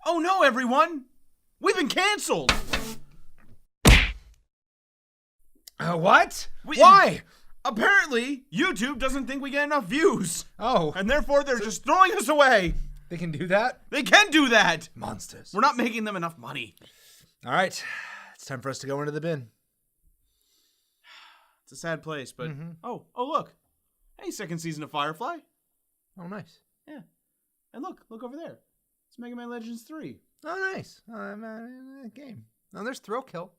Oh no, everyone! We've been canceled! What? Why? Apparently, YouTube doesn't think we get enough views. Oh. And therefore, they're just throwing us away. They can do that? They can do that! Monsters. We're not making them enough money. All right. It's time for us to go into the bin. It's a sad place, but... Oh, look. Hey, second season of Firefly. Oh, nice. Yeah. And look over there. It's Mega Man Legends 3. Oh, nice. Game. Oh, there's Thrill Kill.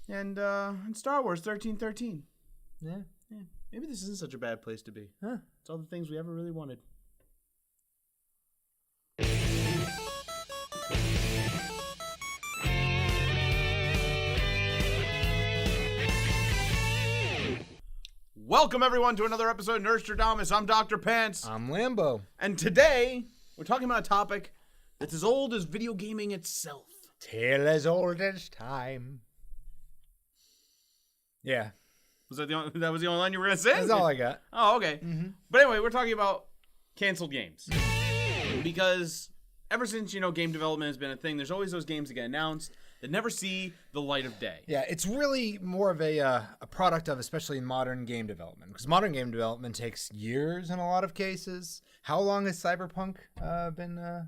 And Star Wars 1313. Yeah. Maybe this isn't such a bad place to be. Huh. It's all the things we ever really wanted. Welcome, everyone, to another episode of Nerdstrodamus. I'm Dr. Pants. I'm Lambo. And today, we're talking about a topic that's as old as video gaming itself. Tale as old as time. Yeah. Was that that was the only line you were going to say? That's all I got. Oh, okay. But anyway, we're talking about canceled games. Because ever since, game development has been a thing, there's always those games that get announced that never see the light of day. Yeah, it's really more of a product of especially modern game development. Because modern game development takes years in a lot of cases. How long has Cyberpunk been, A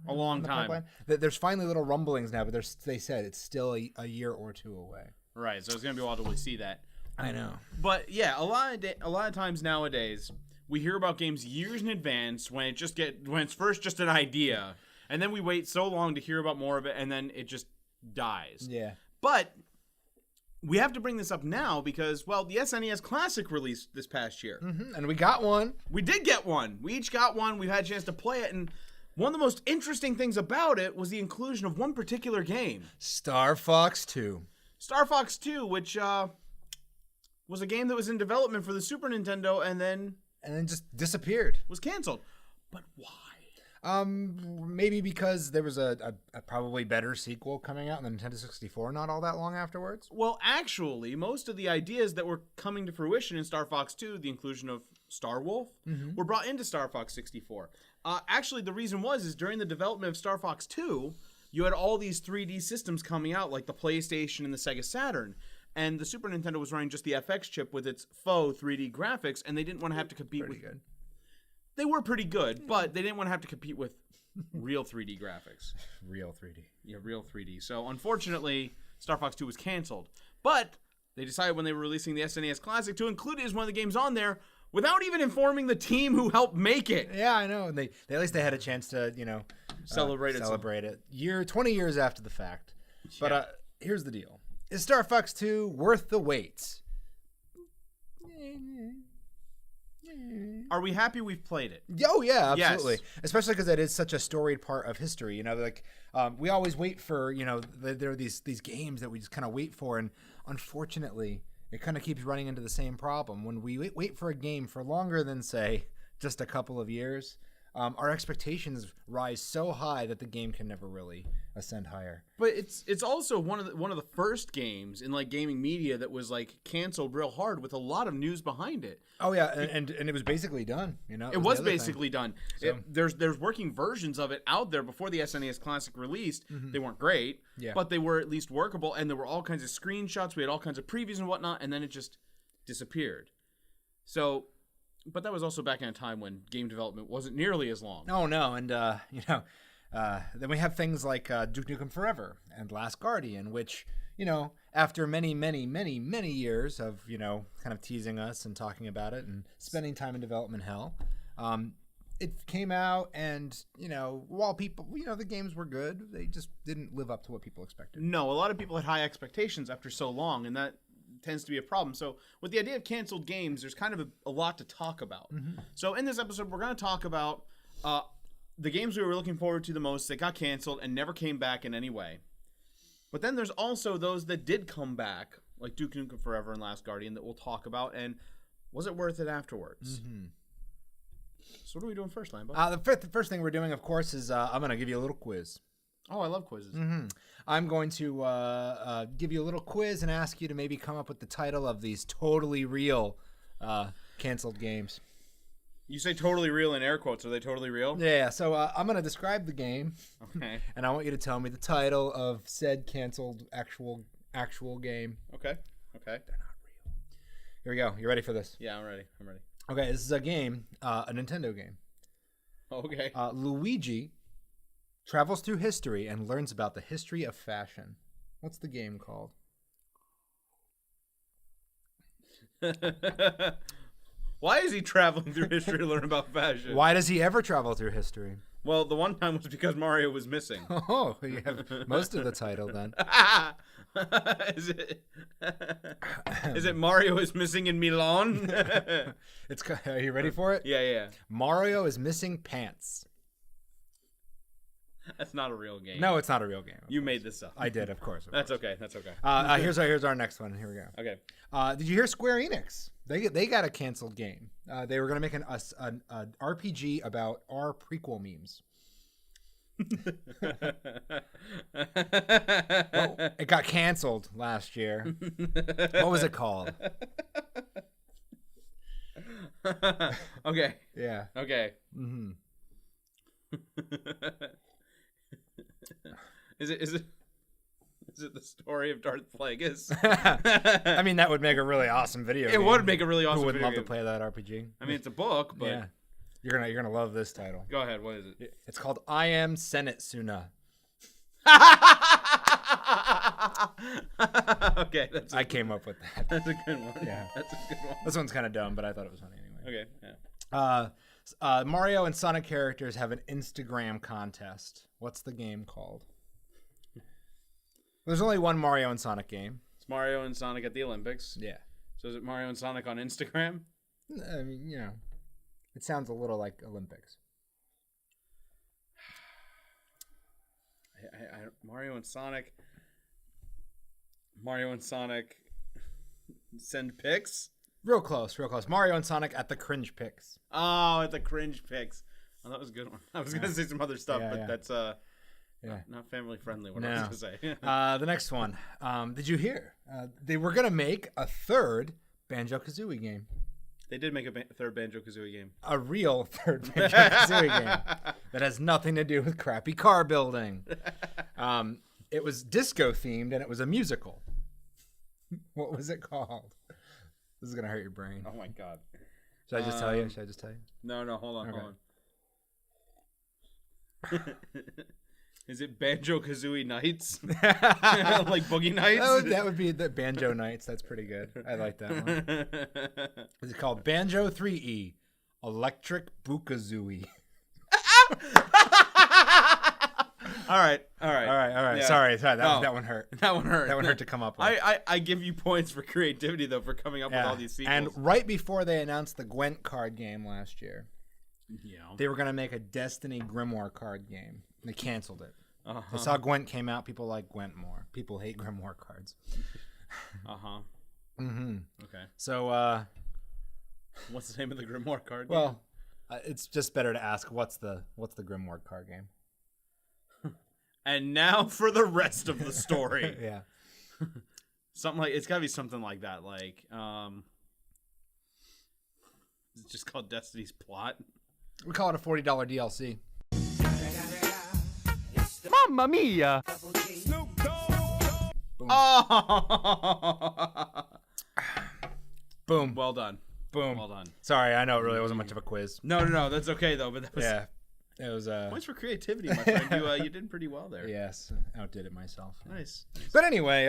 long time. Pipeline? There's finally little rumblings now, but they said it's still a year or two away. Right, so it's going to be a while till we see that. I know. But yeah, a lot of times nowadays, we hear about games years in advance when it's first just an idea. And then we wait so long to hear about more of it, and then it just dies. Yeah. But we have to bring this up now because, well, the SNES Classic released this past year. And we got one. We did get one. We each got one. We've had a chance to play it, and one of the most interesting things about it was the inclusion of one particular game. StarFox 2. StarFox 2, which was a game that was in development for the Super Nintendo and then just disappeared. was canceled. But why? Maybe because there was a probably better sequel coming out in the Nintendo 64 not all that long afterwards. Well, actually, most of the ideas that were coming to fruition in Star Fox 2, the inclusion of Star Wolf, were brought into Star Fox 64. Actually, the reason is during the development of Star Fox 2, you had all these 3D systems coming out, like the PlayStation and the Sega Saturn. And the Super Nintendo was running just the FX chip with its faux 3D graphics, and they didn't want to have to compete with... Good. They were pretty good, but they didn't want to have to compete with real 3D graphics. Real 3D. Yeah, real 3D. So, unfortunately, Star Fox 2 was canceled. But they decided when they were releasing the SNES Classic to include it as one of the games on there without even informing the team who helped make it. Yeah, I know. And they at least they had a chance to, Celebrate it. 20 years after the fact. But here's the deal. Is Star Fox 2 worth the wait? Are we happy we've played it? Oh, yeah, absolutely. Yes. Especially because that is such a storied part of history. We always wait for, there are these games that we just kind of wait for. And unfortunately, it kind of keeps running into the same problem. When we wait for a game for longer than, say, just a couple of years, our expectations rise so high that the game can never really ascend higher. But it's also one of the first games in gaming media that was canceled real hard with a lot of news behind it. Oh yeah, and it was basically done. It was basically done. So. There's working versions of it out there before the SNES Classic released. They weren't great, but they were at least workable, and there were all kinds of screenshots. We had all kinds of previews and whatnot, and then it just disappeared. So. But that was also back in a time when game development wasn't nearly as long. Oh, no. And, then we have things like Duke Nukem Forever and Last Guardian, which, after many, many, many, many years of, kind of teasing us and talking about it and spending time in development hell, it came out and, while people, the games were good, they just didn't live up to what people expected. No, a lot of people had high expectations after so long, and that tends to be a problem. So with the idea of canceled games, there's kind of a lot to talk about. So in this episode, we're going to talk about the games we were looking forward to the most that got canceled and never came back in any way. But then there's also those that did come back, like Duke Nukem Forever and Last Guardian, that we'll talk about, and was it worth it afterwards? So what are we doing first, Lambo? The first thing we're doing, of course, is I'm going to give you a little quiz. Oh, I love quizzes. I'm going to give you a little quiz and ask you to maybe come up with the title of these totally real canceled games. You say totally real in air quotes. Are they totally real? Yeah. So I'm gonna describe the game. Okay. And I want you to tell me the title of said canceled actual game. Okay. They're not real. Here we go. You ready for this? Yeah, I'm ready. Okay, this is a game, a Nintendo game. Okay. Luigi travels through history and learns about the history of fashion. What's the game called? Why is he traveling through history to learn about fashion? Why does he ever travel through history? Well, the one time was because Mario was missing. Oh, you have most of the title then. Is it Mario is missing in Milan? Are you ready for it? Yeah. Mario is missing pants. That's not a real game. No, it's not a real game. You made this up. I did, of course. That's okay. Here's our next one. Here we go. Okay. Did you hear Square Enix? They got a canceled game. They were going to make an RPG about our prequel memes. Well, it got canceled last year. What was it called? Okay. Yeah. Okay. Mm-hmm. Is it the story of Darth Plagueis? I mean, that would make a really awesome video game. It would make a really awesome Who would video love game. to play that RPG? I mean, it's a book, but yeah. You're gonna love this title. Go ahead. What is it? It's called I Am Senate Suna. Okay, I came up with that. That's a good one. Yeah. That's a good one. This one's kind of dumb, but I thought it was funny anyway. Okay. Yeah. Mario and Sonic characters have an Instagram contest. What's the game called? There's only one Mario and Sonic game. It's Mario and Sonic at the Olympics. Yeah. So is it Mario and Sonic on Instagram? I mean, it sounds a little like Olympics. Mario and Sonic send pics? Real close. Mario and Sonic at the cringe pics. Oh, at the cringe pics. Oh, that was a good one. I was going to say some other stuff, but that's not family friendly, what I was going to say. The next one. Did you hear? They were going to make a third Banjo-Kazooie game. They did make a third Banjo-Kazooie game. A real third Banjo-Kazooie game that has nothing to do with crappy car building. It was disco themed and it was a musical. What was it called? This is gonna hurt your brain. Oh my god! Should I just tell you? No. Hold on. Is it Banjo-Kazooie Nights? Like Boogie Nights? That would be the Banjo Nights. That's pretty good. I like that one. It's called Banjo 3E Electric Bookazooie. All right. Yeah. Sorry. That one hurt. That one hurt. That one hurt to come up with. I give you points for creativity though for coming up with all these sequels. And right before they announced the Gwent card game last year, they were gonna make a Destiny Grimoire card game. They canceled it. They saw Gwent came out. People like Gwent more. People hate Grimoire cards. Mm-hmm. Okay. So, what's the name of the Grimoire card game? Well, it's just better to ask what's the Grimoire card game. And now for the rest of the story. Yeah. It's gotta be something like that. Like, it's just called Destiny's Plot. We call it a $40 DLC. Mamma mia! Boom. Oh! Boom. Well done. Boom. Well done. Sorry, I know it really wasn't much of a quiz. No. That's okay though. But that was it was points for creativity, my friend. You did pretty well there. Yes, outdid it myself. Nice. But anyway,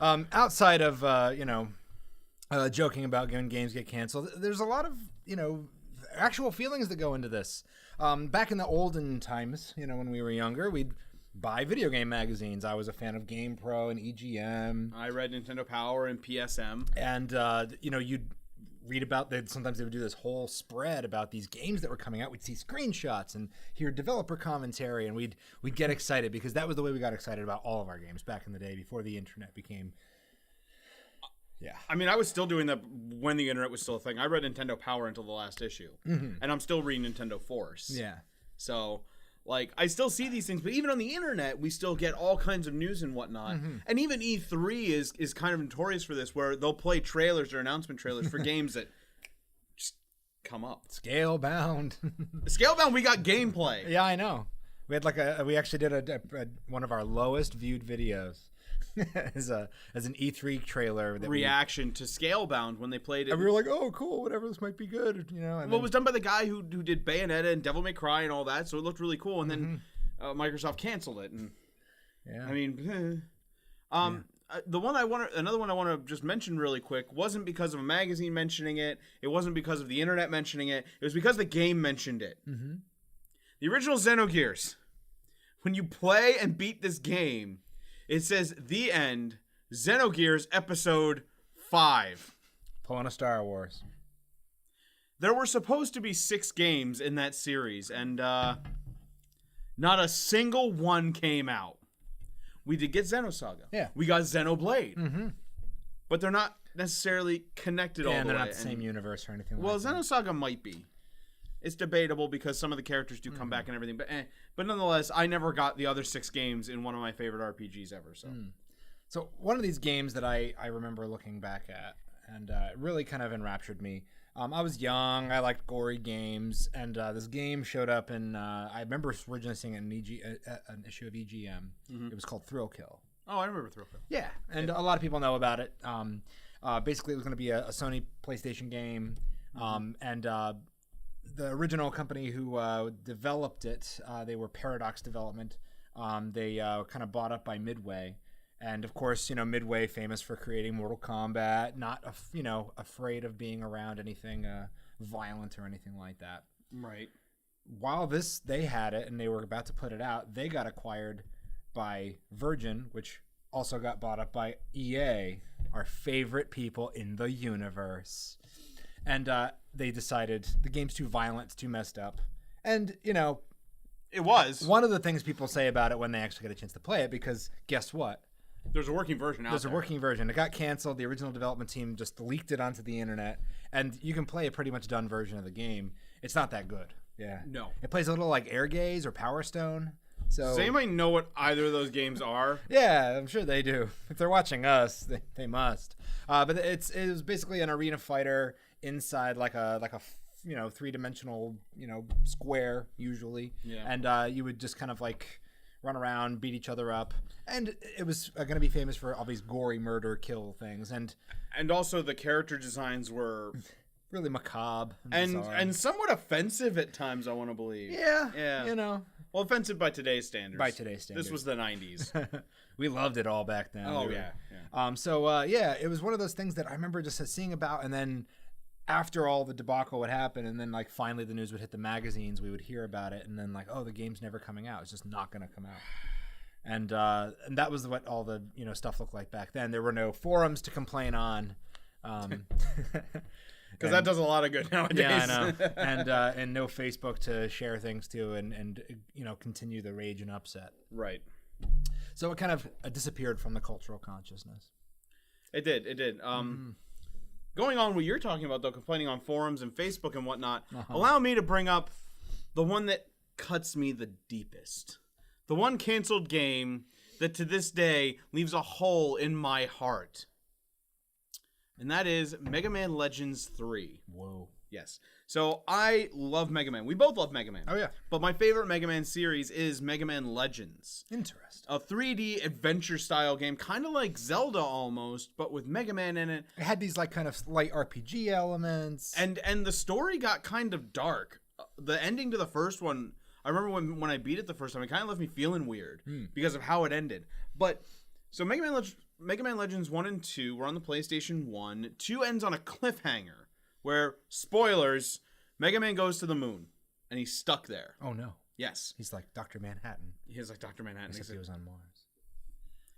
outside of joking about when games get canceled, there's a lot of actual feelings that go into this. Back in the olden times, when we were younger, we'd buy video game magazines. I was a fan of GamePro and EGM. I read Nintendo Power and PSM. And you'd read about that. Sometimes they would do this whole spread about these games that were coming out. We'd see screenshots and hear developer commentary, and we'd get excited because that was the way we got excited about all of our games back in the day before the internet became. Yeah. I mean, I was still doing that when the internet was still a thing. I read Nintendo Power until the last issue. Mm-hmm. And I'm still reading Nintendo Force. Yeah. So, I still see these things. But even on the internet, we still get all kinds of news and whatnot. Mm-hmm. And even E3 is kind of notorious for this, where they'll play trailers or announcement trailers for games that just come up? Scalebound. Scalebound, we got gameplay. Yeah, I know. We had we actually did one of our lowest viewed videos as an E3 trailer reaction to Scalebound when they played it. And we were like, oh, cool, whatever, this might be good, you know. And it was done by the guy who did Bayonetta and Devil May Cry and all that, so it looked really cool. And then Microsoft canceled it. And yeah, I mean, another one I want to just mention really quick wasn't because of a magazine mentioning it. It wasn't because of the internet mentioning it. It was because the game mentioned it. Mm-hmm. The original Xenogears. When you play and beat this game, it says The End, Xenogears Episode 5. Pulling a Star Wars. There were supposed to be 6 games in that series, and not a single one came out. We did get Xenosaga. Yeah. We got Xenoblade. Mm-hmm. But they're not necessarily connected all the way. And they're not the same universe or anything well, like that. Xenosaga might be. It's debatable because some of the characters do come back and everything. But nonetheless, I never got the other 6 games in one of my favorite RPGs ever. So one of these games that I remember looking back at, and it really kind of enraptured me. I was young. I liked gory games, and this game showed up in. I remember originally seeing an issue of EGM. Mm-hmm. It was called Thrill Kill. Oh, I remember Thrill Kill. Yeah, and a lot of people know about it. Basically, it was going to be a Sony PlayStation game, and the original company who developed it, they were Paradox Development. They kind of bought up by Midway. And of course, Midway famous for creating Mortal Kombat, not afraid of being around anything violent or anything like that. Right. While they had it and they were about to put it out, they got acquired by Virgin, which also got bought up by EA, our favorite people in the universe. And they decided the game's too violent, it's too messed up. And, it was. One of the things people say about it when they actually get a chance to play it, because guess what? There's a working version out there. There's a working version. It got canceled. The original development team just leaked it onto the internet, and you can play a pretty much done version of the game. It's not that good. Yeah. No. It plays a little like Air Gaze or Power Stone. So does anybody know what either of those games are? Yeah, I'm sure they do. If they're watching us, they must. But it was basically an arena fighter inside like a 3-dimensional square usually. Yeah. And you would just kind of like run around, beat each other up, and it was going to be famous for all these gory murder kill things, and also the character designs were really macabre and somewhat offensive at times, I want to believe. Yeah. Well, offensive by today's standards. This was the 90s. We loved it all back then. Oh, yeah. It was one of those things that I remember just seeing about, and then after all the debacle would happen, and then like finally the news would hit the magazines, we would hear about it, and then like, oh, the game's never coming out. It's just not going to come out. And that was what all the stuff looked like back then. There were no forums to complain on, because that does a lot of good nowadays. Yeah, I know. And no Facebook to share things to, and continue the rage and upset. Right. So it kind of disappeared from the cultural consciousness. It did. Going on what you're talking about, though, complaining on forums and Facebook and whatnot, allow me to bring up the one that cuts me the deepest. The one canceled game that to this day leaves a hole in my heart. And that is Mega Man Legends 3. Whoa. Yes. So I love Mega Man. We both love Mega Man. Oh, yeah. But my favorite Mega Man series is Mega Man Legends. Interesting. A 3D adventure-style game, kind of like Zelda almost, but with Mega Man in it. It had these like kind of light RPG elements. And the story got kind of dark. The ending to the first one, I remember when I beat it the first time, it kind of left me feeling weird because of how it ended. But, so Mega Man Legends 1 and 2 were on the PlayStation 1. 2 ends on a cliffhanger where, spoilers, Mega Man goes to the moon and he's stuck there. Oh, no. Yes. He's like Dr. Manhattan. He's like Dr. Manhattan. Except he was on Mars.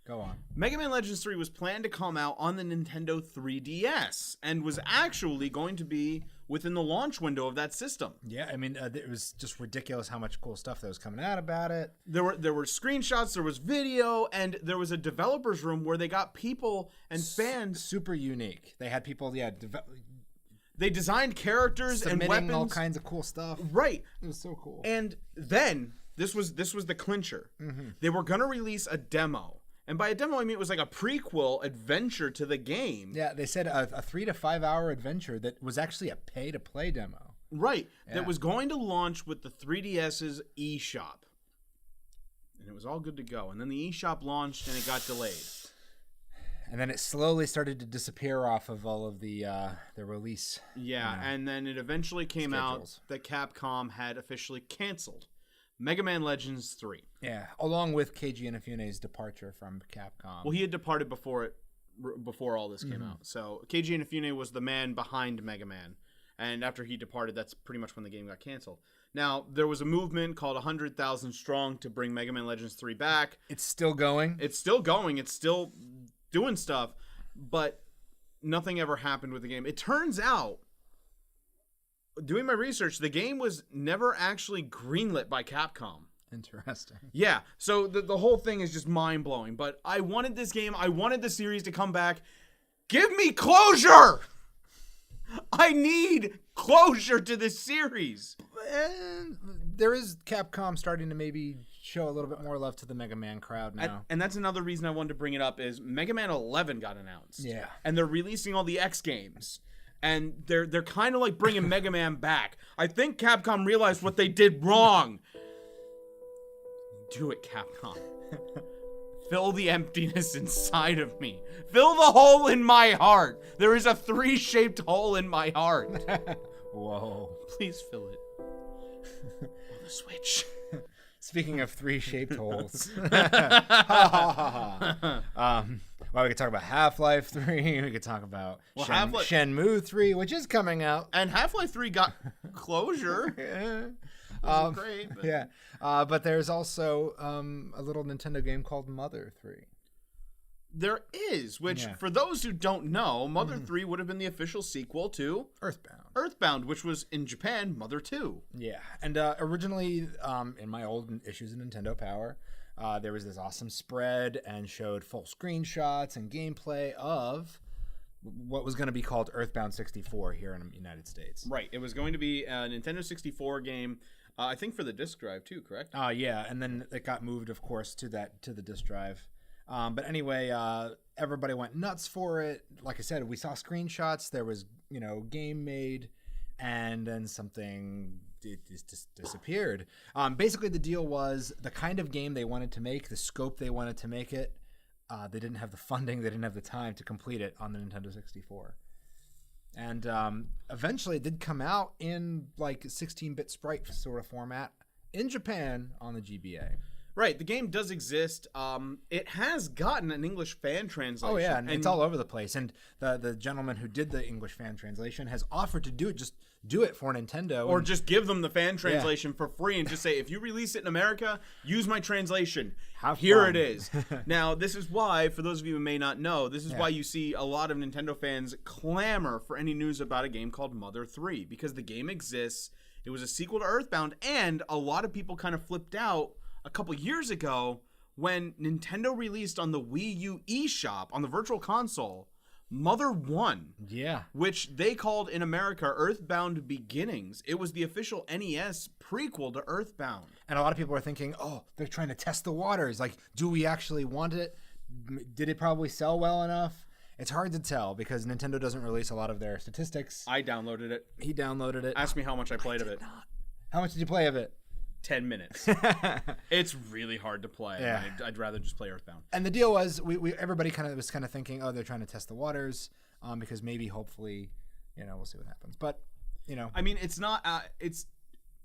Go on. Mega Man Legends 3 was planned to come out on the Nintendo 3DS and was actually going to be within the launch window of that system. Yeah, I mean, it was just ridiculous how much cool stuff that was coming out about it. There were screenshots, there was video, and there was a developer's room where they got people and fans. Super unique. They had people, they designed characters and weapons, all kinds of cool stuff. Right. It was so cool. And then this was the clincher. Mm-hmm. They were gonna release a demo, and by a demo I mean it was like a prequel adventure to the game. Yeah, they said a 3 to 5 hour adventure that was actually a pay to play demo. Right. Yeah. That was going to launch with the 3DS's eShop. And it was all good to go. And then the eShop launched and it got delayed. And then it slowly started to disappear off of all of the release. Yeah, and then it eventually came out that Capcom had officially canceled Mega Man Legends 3. Yeah, along with Keiji Inafune's departure from Capcom. Well, he had departed before all this came out. So Keiji Inafune was the man behind Mega Man. And after he departed, that's pretty much when the game got canceled. Now, there was a movement called 100,000 Strong to bring Mega Man Legends 3 back. It's still going? It's still going. It's still doing stuff, but nothing ever happened with the game. It turns out, doing my research, the game was never actually greenlit by Capcom. Interesting. Yeah, so the whole thing is just mind-blowing, but I wanted this game, I wanted the series to come back. Give me closure! I need closure to this series. And there is Capcom starting to maybe show a little bit more love to the Mega Man crowd now. And that's another reason I wanted to bring it up is Mega Man 11 got announced. Yeah. And they're releasing all the X games. And they're kind of like bringing Mega Man back. I think Capcom realized what they did wrong. Do it, Capcom. Fill the emptiness inside of me. Fill the hole in my heart. There is a 3-shaped hole in my heart. Whoa. Please fill it. On the Switch. Speaking of 3-shaped holes. Well, we could talk about Half-Life 3. We could talk about Shenmue 3, which is coming out. And Half-Life 3 got closure. Yeah. Great. But... Yeah. But there's also a little Nintendo game called Mother 3. There is, which for those who don't know, Mother 3 would have been the official sequel to Earthbound, which was in Japan, Mother 2. Yeah, and originally in my old issues of Nintendo Power, there was this awesome spread and showed full screenshots and gameplay of what was going to be called Earthbound 64 here in the United States. Right, it was going to be a Nintendo 64 game, I think for the disc drive too, correct? Yeah, and then it got moved, of course, to the disc drive. But anyway, everybody went nuts for it. Like I said, we saw screenshots. There was, game made, and then something just disappeared. Basically, the deal was the kind of game they wanted to make, the scope they wanted to make it. They didn't have the funding. They didn't have the time to complete it on the Nintendo 64. And eventually, it did come out in like 16-bit sprite sort of format in Japan on the GBA. Right, the game does exist. It has gotten an English fan translation. Oh yeah, and it's all over the place. And the gentleman who did the English fan translation has offered to do it for Nintendo, or just give them the fan translation for free, and just say, if you release it in America, use my translation. Here it is. Now, this is why, for those of you who may not know, this is why you see a lot of Nintendo fans clamor for any news about a game called Mother 3, because the game exists. It was a sequel to Earthbound, and a lot of people kind of flipped out a couple years ago when Nintendo released on the Wii U eShop on the Virtual Console Mother 1. Yeah. Which they called in America Earthbound Beginnings. It was the official NES prequel to Earthbound. And a lot of people are thinking, oh, they're trying to test the waters. Like, do we actually want it? Did it probably sell well enough? It's hard to tell because Nintendo doesn't release a lot of their statistics. I downloaded it. He downloaded it. Ask me how much I played of it. Not. How much did you play of it? 10 minutes. It's really hard to play. Yeah. I'd rather just play Earthbound. And the deal was, everybody was thinking, oh, they're trying to test the waters, because maybe, hopefully, we'll see what happens. But, I mean, it's not. It's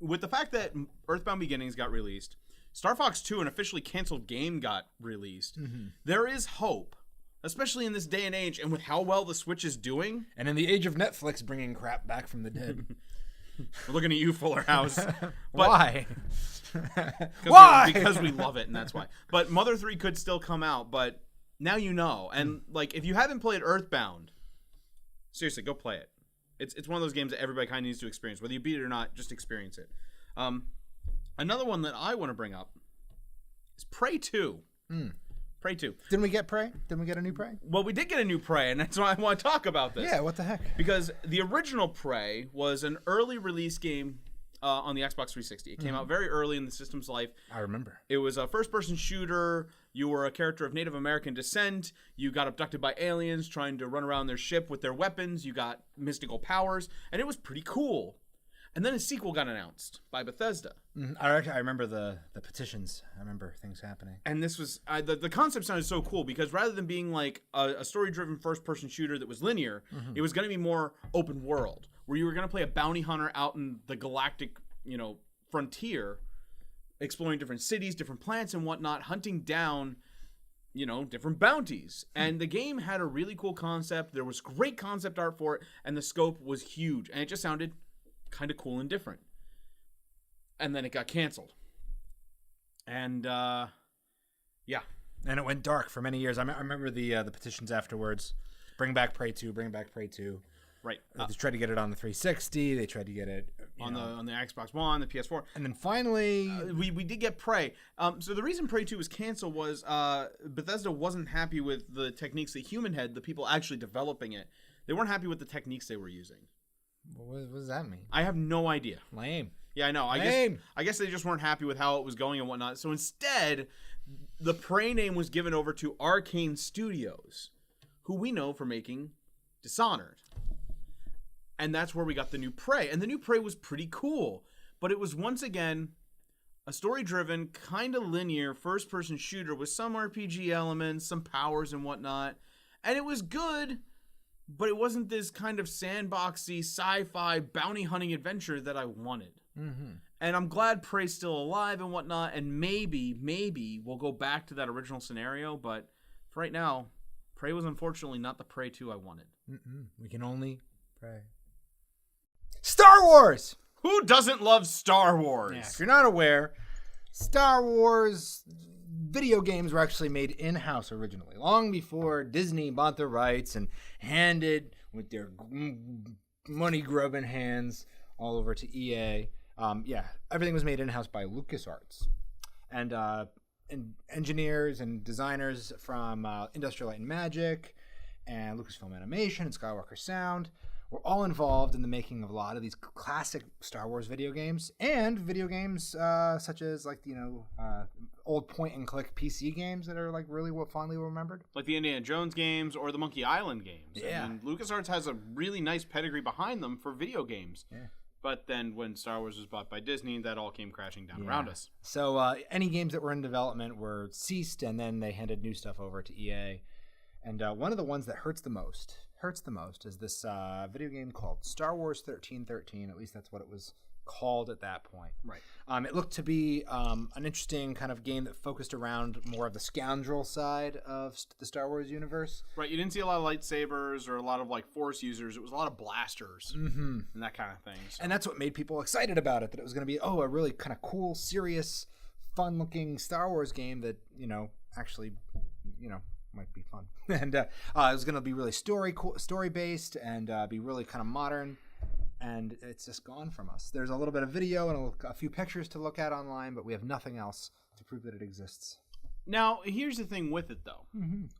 with the fact that Earthbound Beginnings got released, Star Fox 2, an officially canceled game, got released. Mm-hmm. There is hope, especially in this day and age, and with how well the Switch is doing, and in the age of Netflix bringing crap back from the dead. We're looking at you, Fuller House. Why? Why? Because we love it, and that's why. But Mother 3 could still come out, but now you know. And, if you haven't played Earthbound, seriously, go play it. It's one of those games that everybody kind of needs to experience. Whether you beat it or not, just experience it. Another one that I want to bring up is Prey 2. Prey 2. Didn't we get Prey? Didn't we get a new Prey? Well, we did get a new Prey, and that's why I want to talk about this. Yeah, what the heck? Because the original Prey was an early release game on the Xbox 360. It came out very early in the system's life. I remember. It was a first-person shooter. You were a character of Native American descent. You got abducted by aliens trying to run around their ship with their weapons. You got mystical powers, and it was pretty cool. And then a sequel got announced by Bethesda. I remember the petitions. I remember things happening. And this was the concept sounded so cool because rather than being like a story-driven first-person shooter that was linear, it was going to be more open world, where you were going to play a bounty hunter out in the galactic, frontier, exploring different cities, different planets, and whatnot, hunting down, different bounties. And the game had a really cool concept. There was great concept art for it, and the scope was huge, and it just sounded kind of cool and different. And then it got canceled. And yeah, and it went dark for many years. I remember the petitions afterwards. Bring back Prey 2. Bring back Prey 2. Right. They tried to get it on the 360. They tried to get it on the Xbox One, the PS4, and then finally we did get Prey. So the reason Prey 2 was canceled was Bethesda wasn't happy with the techniques that Human Head, the people actually developing it, they weren't happy with the techniques they were using. What does that mean? I have no idea. Lame. Yeah, I know. I guess they just weren't happy with how it was going and whatnot. So instead, the Prey name was given over to Arcane Studios, who we know for making Dishonored. And that's where we got the new Prey. And the new Prey was pretty cool. But it was, once again, a story-driven, kind of linear, first-person shooter with some RPG elements, some powers and whatnot. And it was good, but it wasn't this kind of sandboxy, sci-fi, bounty-hunting adventure that I wanted. And I'm glad Prey's still alive and whatnot, and maybe we'll go back to that original scenario, but for right now, Prey was unfortunately not the Prey 2 I wanted. We can only pray. Star Wars! Who doesn't love Star Wars? Yeah, if you're not aware, Star Wars video games were actually made in-house originally, long before Disney bought the rights and handed with their money-grubbing hands all over to EA. Everything was made in-house by LucasArts. And engineers and designers from Industrial Light and Magic and Lucasfilm Animation and Skywalker Sound were all involved in the making of a lot of these classic Star Wars video games and video games such as old point-and-click PC games that are like really fondly remembered. Like the Indiana Jones games or the Monkey Island games. Yeah. And LucasArts has a really nice pedigree behind them for video games. Yeah. But then when Star Wars was bought by Disney, that all came crashing down around us. So any games that were in development were ceased, and then they handed new stuff over to EA. And one of the ones that hurts the most is this video game called Star Wars 1313. At least that's what it was called at that point. Right. It looked to be an interesting kind of game that focused around more of the scoundrel side of the Star Wars universe. Right. You didn't see a lot of lightsabers or a lot of like Force users. It was a lot of blasters and that kind of thing. So. And that's what made people excited about it. That it was going to be a really kind of cool, serious, fun-looking Star Wars game that actually might be fun. And it was going to be really story-based and be really kind of modern. And it's just gone from us. There's a little bit of video and a few pictures to look at online, but we have nothing else to prove that it exists. Now, here's the thing with it, though,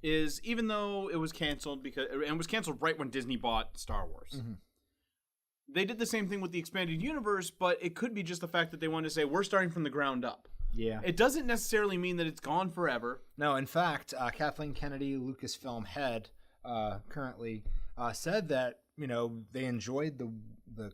is even though it was canceled it was canceled right when Disney bought Star Wars, they did the same thing with the expanded universe, but it could be just the fact that they wanted to say, we're starting from the ground up. Yeah. It doesn't necessarily mean that it's gone forever. No, in fact, Kathleen Kennedy, Lucasfilm head, currently said that they enjoyed the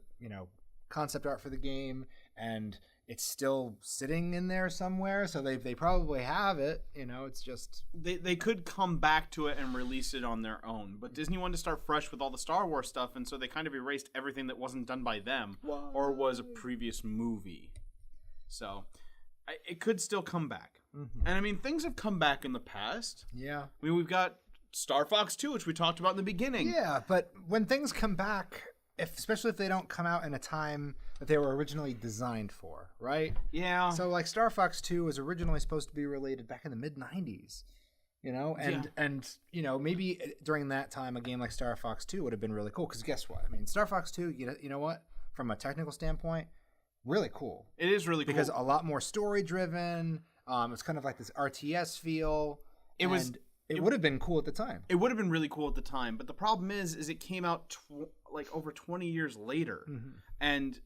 concept art for the game, and it's still sitting in there somewhere, so they probably have it. It's just they could come back to it and release it on their own, but Disney wanted to start fresh with all the Star Wars stuff, and so they kind of erased everything that wasn't done by them or was a previous movie. So it could still come back. And I mean, things have come back in the past. Yeah. I mean, we've got StarFox 2, which we talked about in the beginning. Yeah, but when things come back, especially if they don't come out in a time that they were originally designed for, right? Yeah. So like Star Fox 2 was originally supposed to be related back in the mid-90s, and maybe during that time a game like Star Fox 2 would have been really cool, because guess what? I mean, Star Fox 2, you know what? From a technical standpoint, really cool. It is really cool. Because a lot more story-driven. It's kind of like this RTS feel. It would have been cool at the time. It would have been really cool at the time, but the problem is it came out over 20 years later. And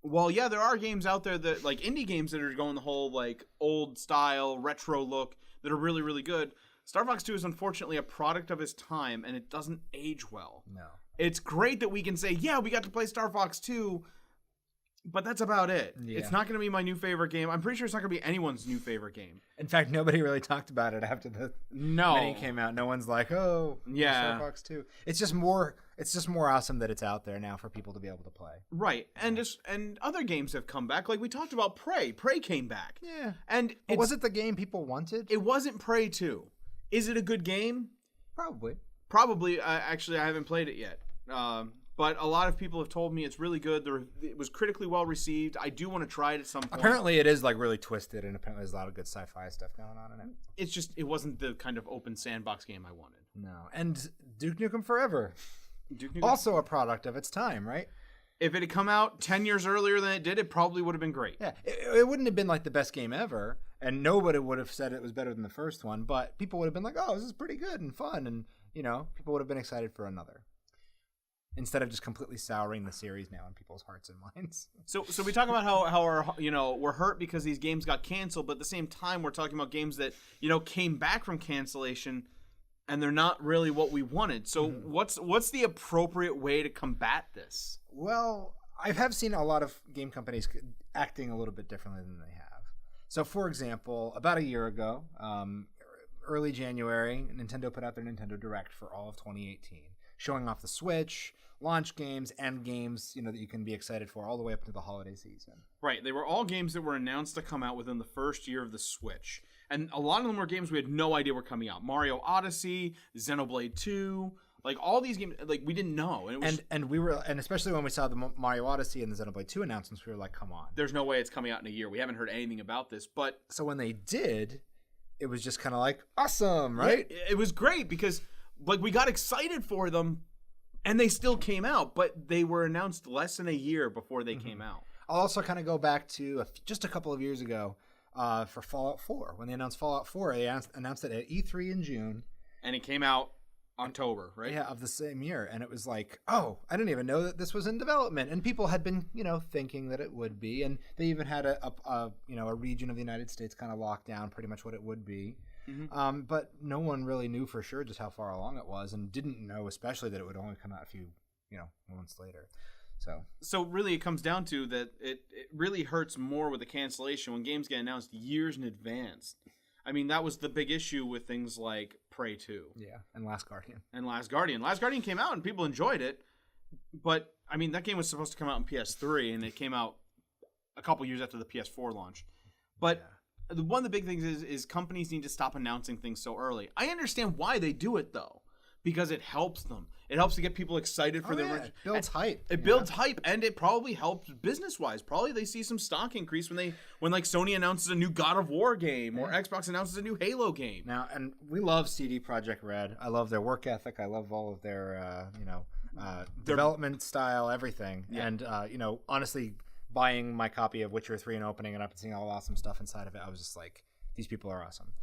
while there are games out there that like indie games that are going the whole like old style retro look that are really, really good, Star Fox 2 is unfortunately a product of its time, and it doesn't age well. No. It's great that we can say, yeah, we got to play Star Fox 2, But that's about it. Yeah. It's not going to be my new favorite game. I'm pretty sure it's not going to be anyone's new favorite game. In fact, nobody really talked about it after the mini came out. No one's like, oh, yeah, STARFOX 2. It's just more awesome that it's out there now for people to be able to play. Right. And and other games have come back. Like we talked about Prey. Prey came back. Yeah. And was it the game people wanted? It wasn't Prey 2. Is it a good game? Probably. Probably. Actually, I haven't played it yet. But a lot of people have told me it's really good. It was critically well received. I do want to try it at some point. Apparently, it is like really twisted, and apparently there's a lot of good sci-fi stuff going on in it. It's just it wasn't the kind of open sandbox game I wanted. No, and Duke Nukem Forever, also a product of its time, right? If it had come out 10 years earlier than it did, it probably would have been great. Yeah, it wouldn't have been like the best game ever, and nobody would have said it was better than the first one. But people would have been like, "Oh, this is pretty good and fun," and people would have been excited for another. Instead of just completely souring the series now in people's hearts and minds. So we talk about how our we're hurt because these games got canceled, but at the same time we're talking about games that came back from cancellation, and they're not really what we wanted. So what's the appropriate way to combat this? Well, I have seen a lot of game companies acting a little bit differently than they have. So, for example, about a year ago, early January, Nintendo put out their Nintendo Direct for all of 2018, showing off the Switch, launch games, and games that you can be excited for all the way up to the holiday season. Right. They were all games that were announced to come out within the first year of the Switch. And a lot of them were games we had no idea were coming out. Mario Odyssey, Xenoblade 2, like all these games, like we didn't know. And it was, and especially when we saw the Mario Odyssey and the Xenoblade 2 announcements, we were like, come on. There's no way it's coming out in a year. We haven't heard anything about this. But so when they did, it was just kind of like, awesome, right? Yeah, it was great because like we got excited for them. And they still came out, but they were announced less than a year before they came out. I'll also kind of go back to just a couple of years ago for Fallout 4. When they announced Fallout 4, they announced it at E3 in June. And it came out October, right? Yeah, of the same year. And it was like, oh, I didn't even know that this was in development. And people had been, thinking that it would be. And they even had a region of the United States kind of locked down pretty much what it would be. Mm-hmm. But no one really knew for sure just how far along it was, and didn't know especially that it would only come out a few, months later. So really, it comes down to that it really hurts more with the cancellation when games get announced years in advance. I mean, that was the big issue with things like Prey 2. Yeah, and Last Guardian. Last Guardian came out and people enjoyed it, but I mean that game was supposed to come out in PS3 and it came out a couple years after the PS4 launch. But yeah. One of the big things is companies need to stop announcing things so early. I understand why they do it, though, because it helps them. It helps to get people excited for their... It builds hype. It builds hype, and it probably helps business-wise. Probably they see some stock increase when like Sony announces a new God of War game or Xbox announces a new Halo game. Now, and we love CD Projekt Red. I love their work ethic. I love all of their, development style, everything. Yeah. And, honestly... buying my copy of Witcher 3 and opening it up and seeing all the awesome stuff inside of it, I was just like, these people are awesome.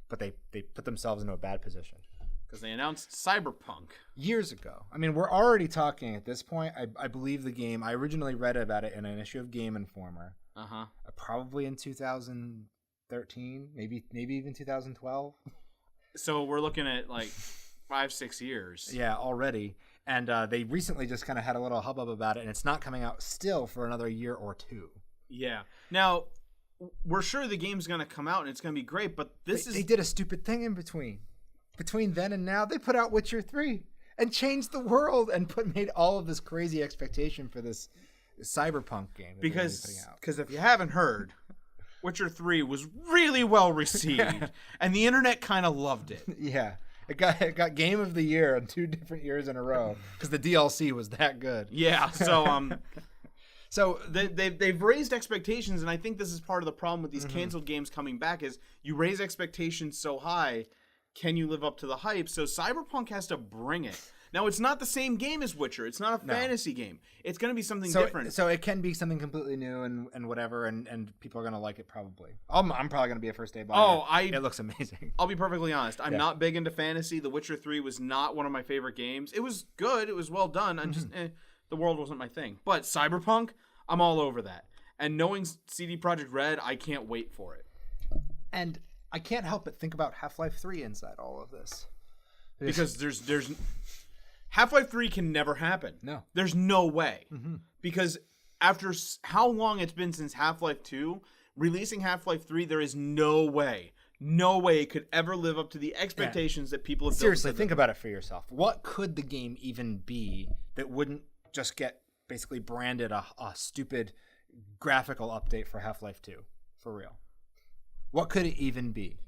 But they put themselves into a bad position. Because they announced Cyberpunk. Years ago. I mean, we're already talking at this point. I believe the game, I originally read about it in an issue of Game Informer. Uh-huh. Probably in 2013, maybe even 2012. So we're looking at like 5-6 years. Yeah, already. And they recently just kind of had a little hubbub about it, and it's not coming out still for another year or two. Yeah. Now, we're sure the game's going to come out, and it's going to be great, but they did a stupid thing in between. Between then and now, they put out Witcher 3 and changed the world and made all of this crazy expectation for this Cyberpunk game. Because if you haven't heard, Witcher 3 was really well received, and the internet kind of loved it. Yeah. It got Game of the Year on 2 different years in a row because the DLC was that good. Yeah, so they've raised expectations, and I think this is part of the problem with these canceled games coming back is you raise expectations so high, can you live up to the hype? So Cyberpunk has to bring it. Now, it's not the same game as Witcher. It's not a fantasy game. It's going to be something different. So it can be something completely new and whatever, and people are going to like it probably. I'm probably going to be a first-day buyer. It looks amazing. I'll be perfectly honest. I'm not big into fantasy. The Witcher 3 was not one of my favorite games. It was good. It was well done. I'm just, the world wasn't my thing. But Cyberpunk, I'm all over that. And knowing CD Projekt Red, I can't wait for it. And I can't help but think about Half-Life 3 inside all of this. Because there's Half-Life 3 can never happen. No. There's no way. Because after how long it's been since Half-Life 2, releasing Half-Life 3, there is no way it could ever live up to the expectations that people have Seriously, built. think about it for yourself. What could the game even be that wouldn't just get basically branded a stupid graphical update for Half-Life 2? For real. What could it even be?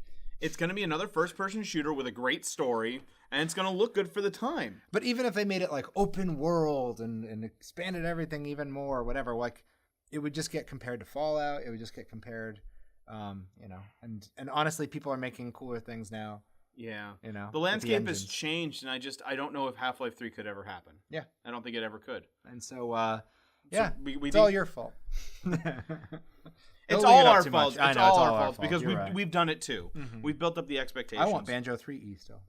It's going to be another first-person shooter with a great story, and it's going to look good for the time. But even if they made it like open world and expanded everything even more, whatever, like it would just get compared to Fallout. It would just get compared, and honestly, people are making cooler things now. Yeah. The landscape has changed, and I don't know if Half-Life 3 could ever happen. Yeah. I don't think it ever could. And so it's all your fault. It's all our fault. It's all our fault because right. we've done it too. Mm-hmm. We've built up the expectations. I want Banjo 3E still.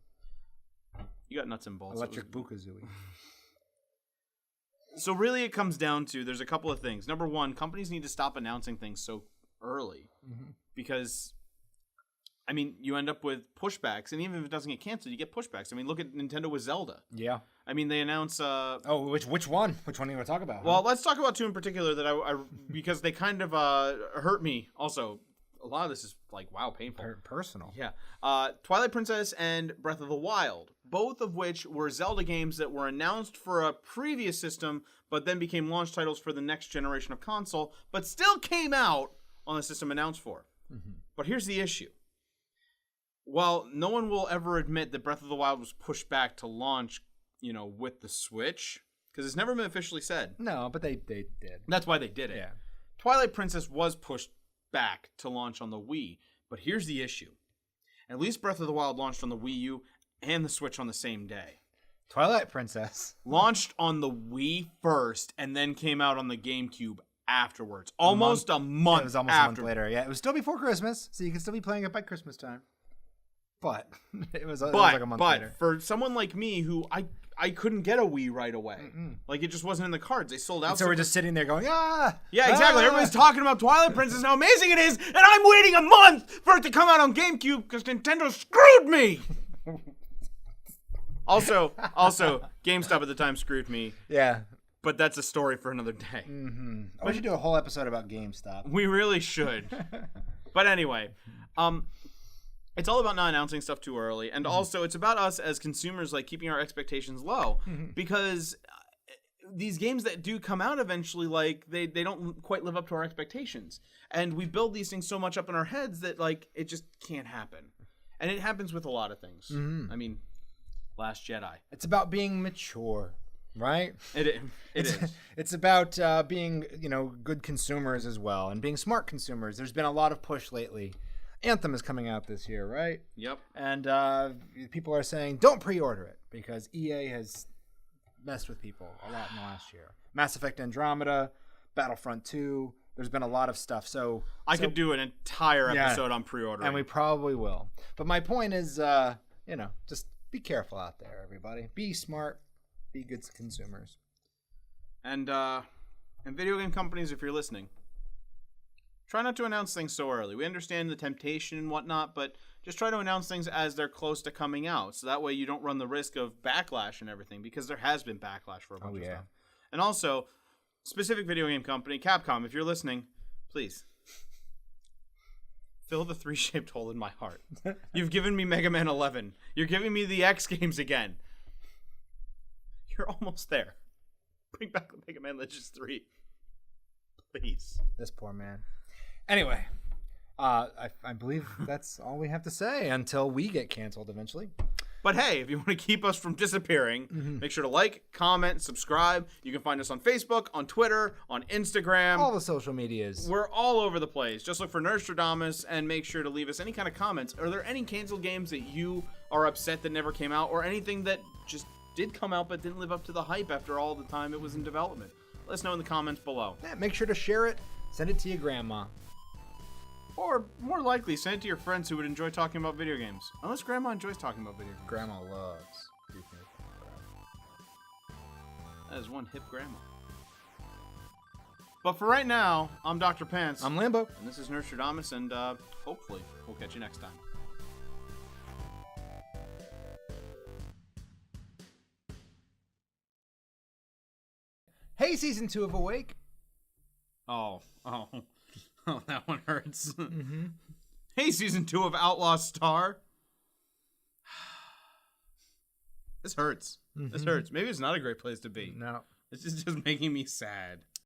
You got nuts and bolts. Electric Bookazooie. So really it comes down to, there's a couple of things. Number one, companies need to stop announcing things so early. Mm-hmm. Because, I mean, you end up with pushbacks. And even if it doesn't get canceled, you get pushbacks. I mean, look at Nintendo with Zelda. Yeah. I mean, they announce... which one? Which one are you going to talk about? Well, let's talk about two in particular that I because they kind of hurt me. Also, a lot of this is like, wow, painful. Personal. Yeah. Twilight Princess and Breath of the Wild, both of which were Zelda games that were announced for a previous system, but then became launch titles for the next generation of console, but still came out on the system announced for. Mm-hmm. But here's the issue. While no one will ever admit that Breath of the Wild was pushed back to launch, with the Switch, because it's never been officially said. No, but they did. That's why they did it. Yeah. Twilight Princess was pushed back to launch on the Wii, but here's the issue. At least Breath of the Wild launched on the Wii U and the Switch on the same day. Twilight Princess launched on the Wii first and then came out on the GameCube afterwards. Almost a month. It was almost a month later. Yeah, it was still before Christmas, so you can still be playing it by Christmas time. But it was like a month later. But for someone like me who I couldn't get a Wii right away. Mm-mm. Like, it just wasn't in the cards. They sold out. And so we're just sitting there going, ah! Yeah, exactly. Everybody's talking about Twilight Princess, how amazing it is, and I'm waiting a month for it to come out on GameCube because Nintendo screwed me! Also, GameStop at the time screwed me. Yeah. But that's a story for another day. Mm-hmm. We should do a whole episode about GameStop. We really should. But anyway, it's all about not announcing stuff too early, and also it's about us as consumers, like, keeping our expectations low, because these games that do come out eventually, like, they don't quite live up to our expectations, and we build these things so much up in our heads that, like, it just can't happen, and it happens with a lot of things. Mm-hmm. I mean, Last Jedi. It's about being mature, right? It is. It's about being, good consumers as well, and being smart consumers. There's been a lot of push lately. Anthem is coming out this year, right? Yep. And people are saying, don't pre-order it, because EA has messed with people a lot in the last year. Mass Effect Andromeda, Battlefront 2, there's been a lot of stuff. So I could do an entire episode on pre-ordering. And we probably will. But my point is, just be careful out there, everybody. Be smart. Be good consumers. And video game companies, if you're listening, try not to announce things so early. We understand the temptation and whatnot, but just try to announce things as they're close to coming out. So that way you don't run the risk of backlash and everything, because there has been backlash for a bunch of stuff. And also, specific video game company, Capcom, if you're listening, please fill the 3-shaped hole in my heart. You've given me Mega Man 11. You're giving me the X games again. You're almost there. Bring back the Mega Man Legends 3. Please. This poor man. Anyway, I believe that's all we have to say until we get canceled eventually. But hey, if you want to keep us from disappearing, make sure to like, comment, subscribe. You can find us on Facebook, on Twitter, on Instagram. All the social medias. We're all over the place. Just look for Nerdstrodamus and make sure to leave us any kind of comments. Are there any canceled games that you are upset that never came out, or anything that just did come out but didn't live up to the hype after all the time it was in development? Let us know in the comments below. Yeah, make sure to share it. Send it to your grandma. Or, more likely, send it to your friends who would enjoy talking about video games. Unless Grandma enjoys talking about video games. Grandma loves. That is one hip grandma. But for right now, I'm Dr. Pants. I'm Lambo. And this is Nerdstrodamus, and hopefully we'll catch you next time. Hey, Season 2 of Awake. Oh, oh, oh, that one hurts. Mm-hmm. Hey, season 2 of Outlaw Star. This hurts. This hurts. Maybe it's not a great place to be. No. This is just making me sad.